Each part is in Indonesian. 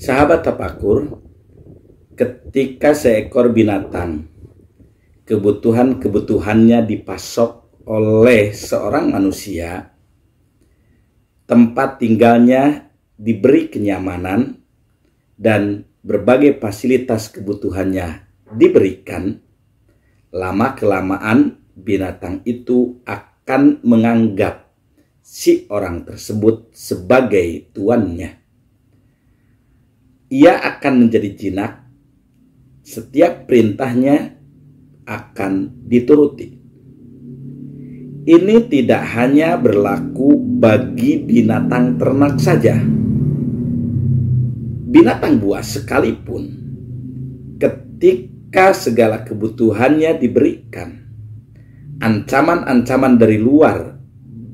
Sahabat tafakur, ketika seekor binatang kebutuhannya dipasok oleh seorang manusia, tempat tinggalnya diberi kenyamanan dan berbagai fasilitas kebutuhannya diberikan, lama-kelamaan binatang itu akan menganggap si orang tersebut sebagai tuannya. Ia akan menjadi jinak, setiap perintahnya akan dituruti. Ini tidak hanya berlaku bagi binatang ternak saja. Binatang buas sekalipun, ketika segala kebutuhannya diberikan, ancaman-ancaman dari luar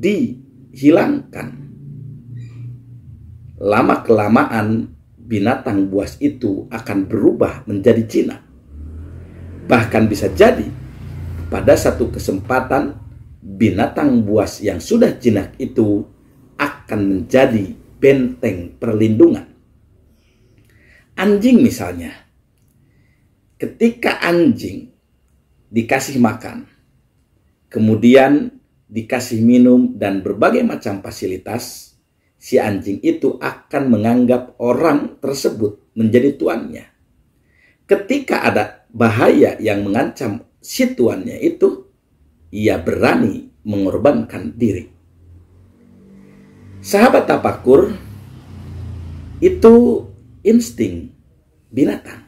dihilangkan, lama-kelamaan binatang buas itu akan berubah menjadi jinak. Bahkan bisa jadi pada satu kesempatan binatang buas yang sudah jinak itu akan menjadi benteng perlindungan. Anjing misalnya, ketika anjing dikasih makan, kemudian dikasih minum dan berbagai macam fasilitas, si anjing itu akan menganggap orang tersebut menjadi tuannya. Ketika ada bahaya yang mengancam si tuannya itu, ia berani mengorbankan diri. Sahabat tafakur, itu insting binatang.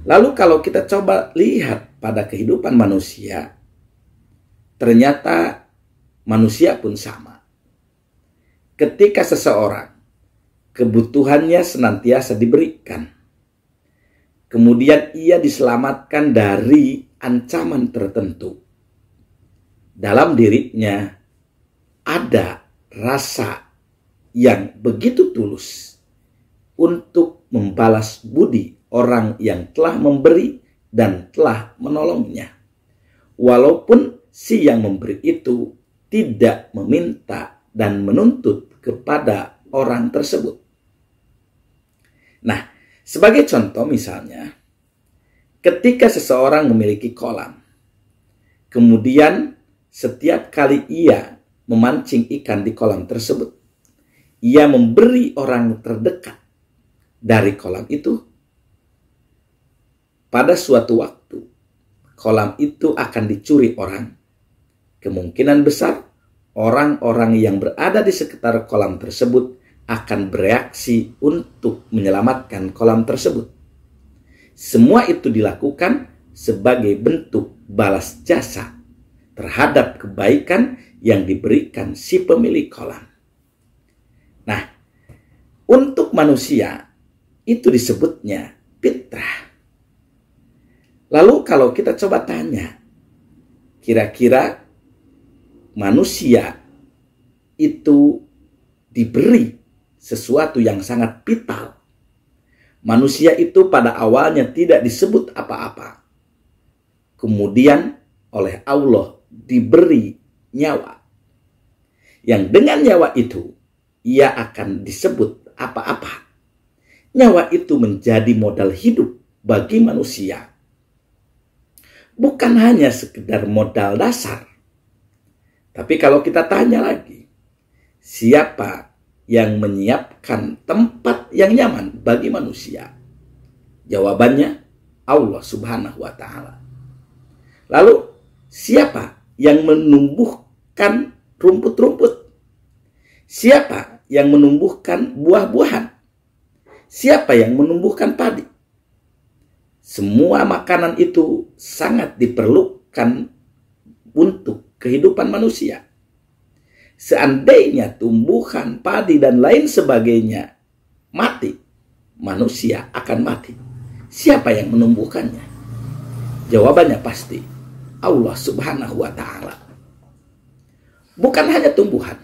Lalu kalau kita coba lihat pada kehidupan manusia, ternyata manusia pun sama. Ketika seseorang kebutuhannya senantiasa diberikan, kemudian ia diselamatkan dari ancaman tertentu, dalam dirinya ada rasa yang begitu tulus untuk membalas budi orang yang telah memberi dan telah menolongnya, walaupun si yang memberi itu tidak meminta dan menuntut kepada orang tersebut. Nah, sebagai contoh misalnya, ketika seseorang memiliki kolam, kemudian setiap kali ia memancing ikan di kolam tersebut, ia memberi orang terdekat dari kolam itu. Pada suatu waktu, kolam itu akan dicuri orang. Kemungkinan besar orang-orang yang berada di sekitar kolam tersebut akan bereaksi untuk menyelamatkan kolam tersebut. Semua itu dilakukan sebagai bentuk balas jasa terhadap kebaikan yang diberikan si pemilik kolam. Nah, untuk manusia itu disebutnya fitrah. Lalu kalau kita coba tanya, kira-kira manusia itu diberi sesuatu yang sangat vital. Manusia itu pada awalnya tidak disebut apa-apa. Kemudian oleh Allah diberi nyawa. Yang dengan nyawa itu, ia akan disebut apa-apa. Nyawa itu menjadi modal hidup bagi manusia. Bukan hanya sekedar modal dasar. Tapi kalau kita tanya lagi, siapa yang menyiapkan tempat yang nyaman bagi manusia? Jawabannya Allah Subhanahu wa Ta'ala. Lalu, siapa yang menumbuhkan rumput-rumput? Siapa yang menumbuhkan buah-buahan? Siapa yang menumbuhkan padi? Semua makanan itu sangat diperlukan untuk kehidupan manusia. Seandainya tumbuhan, padi, dan lain sebagainya mati, manusia akan mati. Siapa yang menumbuhkannya? Jawabannya pasti Allah Subhanahu wa Ta'ala. Bukan hanya tumbuhan,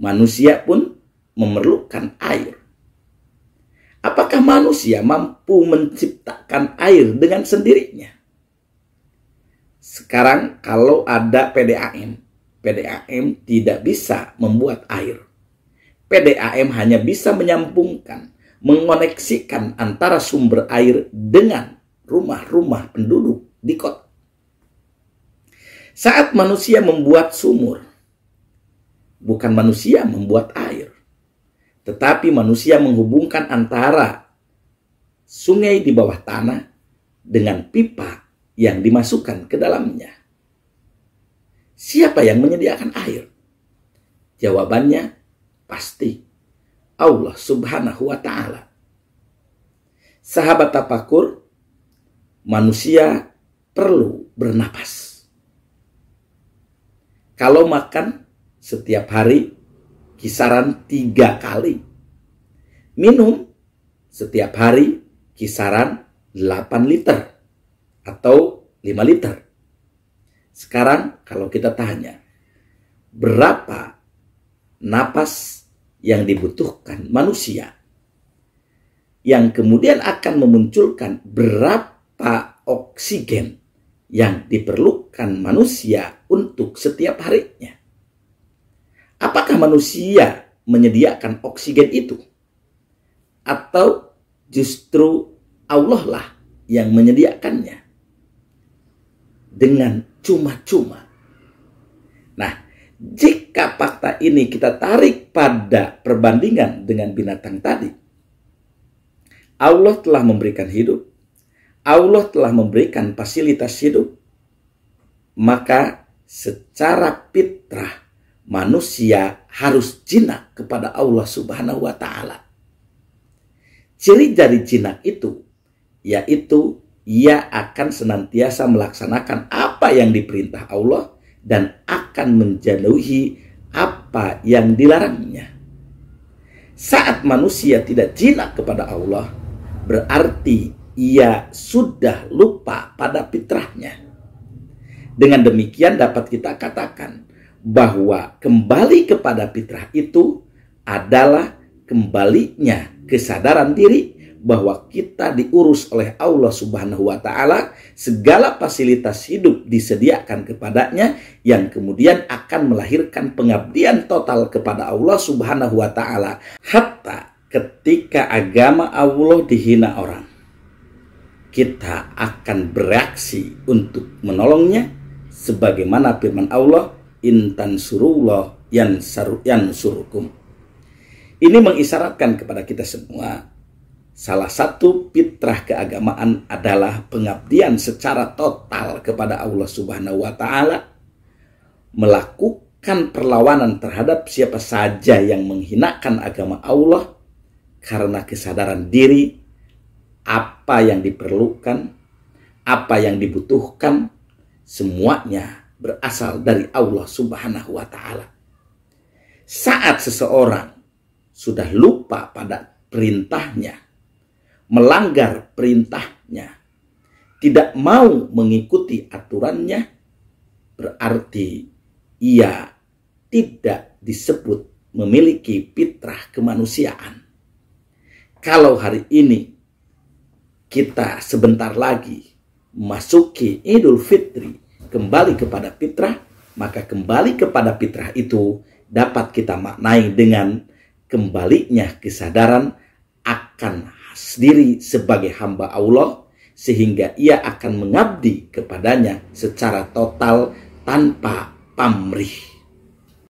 manusia pun memerlukan air. Apakah manusia mampu menciptakan air dengan sendirinya? Sekarang kalau ada PDAM tidak bisa membuat air. PDAM hanya bisa menyambungkan mengoneksikan antara sumber air dengan rumah-rumah penduduk di kota. Saat manusia membuat sumur, bukan manusia membuat air, tetapi manusia menghubungkan antara sungai di bawah tanah dengan pipa yang dimasukkan ke dalamnya. Siapa yang menyediakan air? Jawabannya pasti Allah Subhanahu wa Ta'ala. Sahabat tafakur, manusia perlu bernapas. Kalau makan setiap hari kisaran 3 kali. Minum setiap hari kisaran 8 liter atau 5 liter. Sekarang kalau kita tanya, berapa napas yang dibutuhkan manusia? Yang kemudian akan memunculkan berapa oksigen yang diperlukan manusia untuk setiap harinya. Apakah manusia menyediakan oksigen itu? Atau justru Allah lah yang menyediakannya dengan cuma-cuma? Nah, jika fakta ini kita tarik pada perbandingan dengan binatang tadi, Allah telah memberikan hidup, Allah telah memberikan fasilitas hidup, maka secara fitrah manusia harus jinak kepada Allah Subhanahu wa Ta'ala. Ciri dari jinak itu yaitu ia akan senantiasa melaksanakan apa yang diperintah Allah dan akan menjauhi apa yang dilarangnya. Saat manusia tidak jinak kepada Allah, berarti ia sudah lupa pada fitrahnya. Dengan demikian dapat kita katakan bahwa kembali kepada fitrah itu adalah kembalinya kesadaran diri bahwa kita diurus oleh Allah Subhanahu wa Ta'ala, segala fasilitas hidup disediakan kepadanya, yang kemudian akan melahirkan pengabdian total kepada Allah Subhanahu wa Ta'ala. Hatta ketika agama Allah dihina orang, kita akan bereaksi untuk menolongnya, sebagaimana firman Allah, in tansurullah yansurukum. Ini mengisyaratkan kepada kita semua, salah satu fitrah keagamaan adalah pengabdian secara total kepada Allah Subhanahu wa Ta'ala, melakukan perlawanan terhadap siapa saja yang menghinakan agama Allah karena kesadaran diri apa yang diperlukan, apa yang dibutuhkan, semuanya berasal dari Allah Subhanahu wa Ta'ala. Saat seseorang sudah lupa pada perintahnya, melanggar perintahnya, tidak mau mengikuti aturannya, berarti ia tidak disebut memiliki fitrah kemanusiaan. Kalau hari ini kita sebentar lagi masuki Idul Fitri, kembali kepada fitrah, maka kembali kepada fitrah itu dapat kita maknai dengan kembalinya kesadaran akan diri sebagai hamba Allah, sehingga ia akan mengabdi kepadanya secara total tanpa pamrih.